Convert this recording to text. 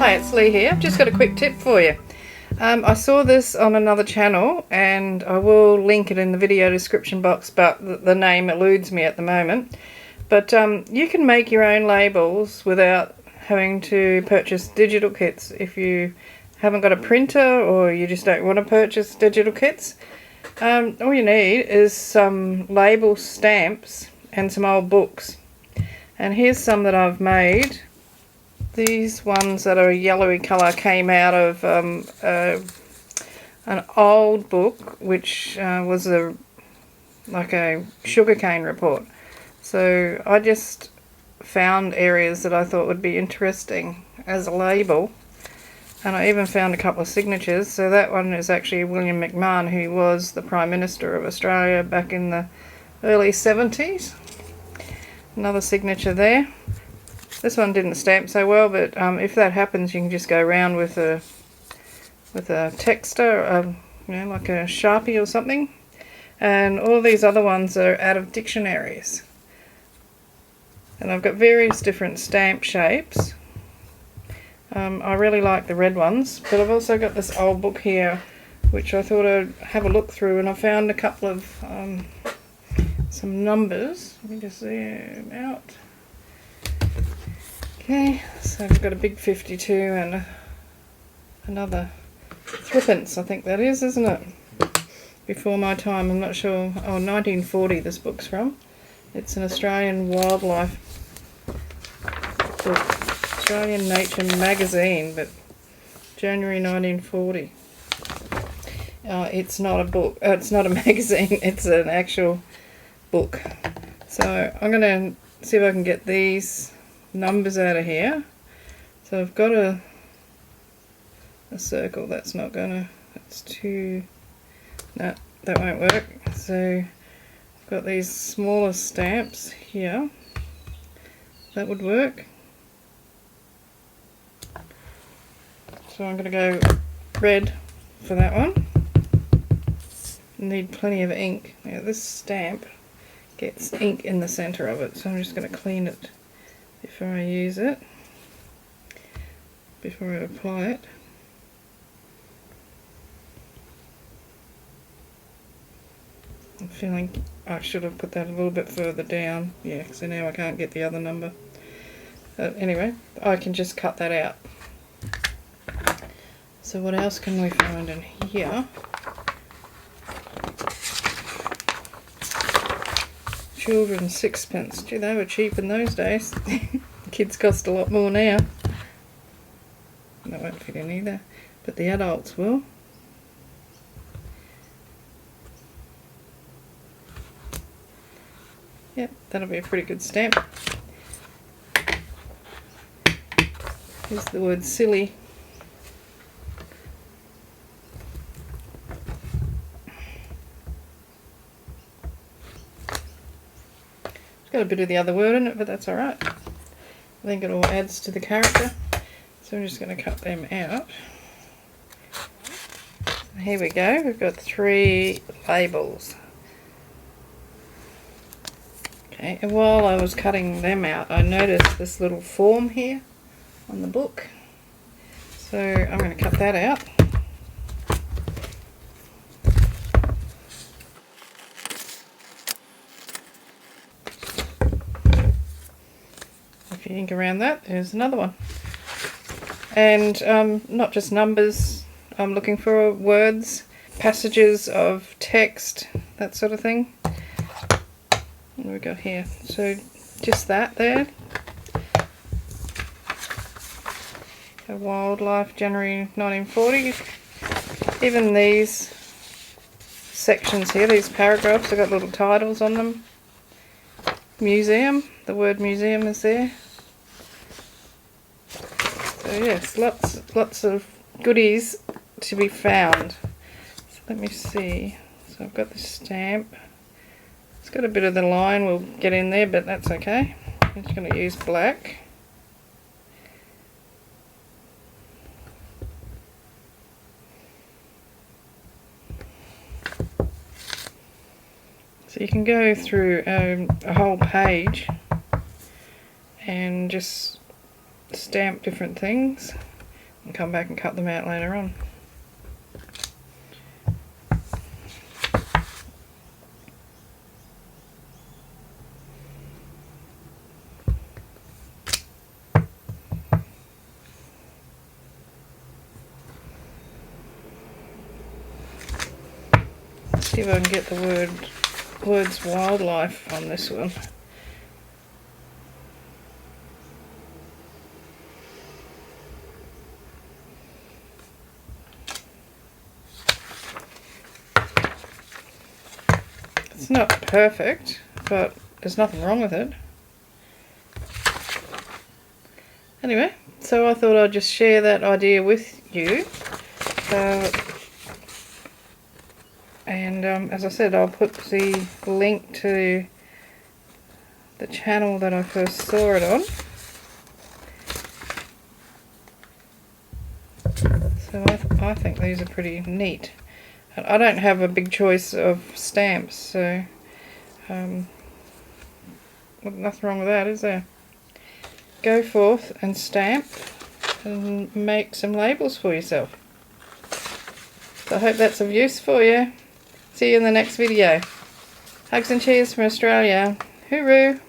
Hi, it's Lee here. I've just got a quick tip for you. I saw this on another channel and I will link it in the video description box, but the name eludes me at the moment. But you can make your own labels without having to purchase digital kits. If you haven't got a printer or you just don't want to purchase digital kits, all you need is some label stamps and some old books. And here's some that I've made. These ones that are a yellowy colour came out of an old book which was like a sugarcane report. So I just found areas that I thought would be interesting as a label, and I even found a couple of signatures. So that one is actually William McMahon, who was the Prime Minister of Australia back in the early 70s. Another signature there. This one didn't stamp so well, but if that happens, you can just go around with a texter, you know, like a Sharpie or something. And all these other ones are out of dictionaries. And I've got various different stamp shapes. I really like the red ones, but I've also got this old book here, which I thought I'd have a look through, and I found a couple of some numbers. Let me just zoom out. Okay, so I've got a big 52 and another threepence, I think that is, isn't it? Before my time, I'm not sure. Oh, 1940 this book's from. It's an Australian wildlife book, Australian Nature magazine, but January 1940. It's not a book, it's not a magazine, it's an actual book. So I'm going to see if I can get these numbers out of here. So I've got a circle. That's not gonna, that's too, no, that won't work. So I've got these smaller stamps here. That would work. So I'm going to go red for that one. Need plenty of ink. Now this stamp gets ink in the center of it, so I'm just going to clean it before I use it, before I apply it. I'm feeling I should have put that a little bit further down. Yeah, so now I can't get the other number. Anyway, I can just cut that out. So what else can we find in here? Children's sixpence. Gee, they were cheap in those days. Kids cost a lot more now. That won't fit in either, but the adults will. Yep, that'll be a pretty good stamp. Here's the word silly. Got a bit of the other word in it, but that's alright. I think it all adds to the character. So I'm just going to cut them out. Here we go, we've got 3 labels. Okay, and while I was cutting them out, I noticed this little form here on the book. So I'm going to cut that out. If you ink around that, there's another one. And not just numbers, I'm looking for words, passages of text, that sort of thing. What do we got here? So just that there. A wildlife, January 1940. Even these sections here, these paragraphs, have got little titles on them. Museum, the word museum is there. So yes, lots of goodies to be found. So let me see. So I've got the stamp. It's got a bit of the line will get in there, but that's okay. I'm just going to use black. So you can go through a whole page and just stamp different things. and come back and cut them out later on. See if I can get the words wildlife on this one. It's not perfect, but there's nothing wrong with it. Anyway, so I thought I'd just share that idea with you. And as I said, I'll put the link to the channel that I first saw it on. So I think these are pretty neat. And I don't have a big choice of stamps, so nothing wrong with that, is there? Go forth and stamp and make some labels for yourself. So I hope that's of use for you. See you in the next video. Hugs and cheers from Australia. Hooroo!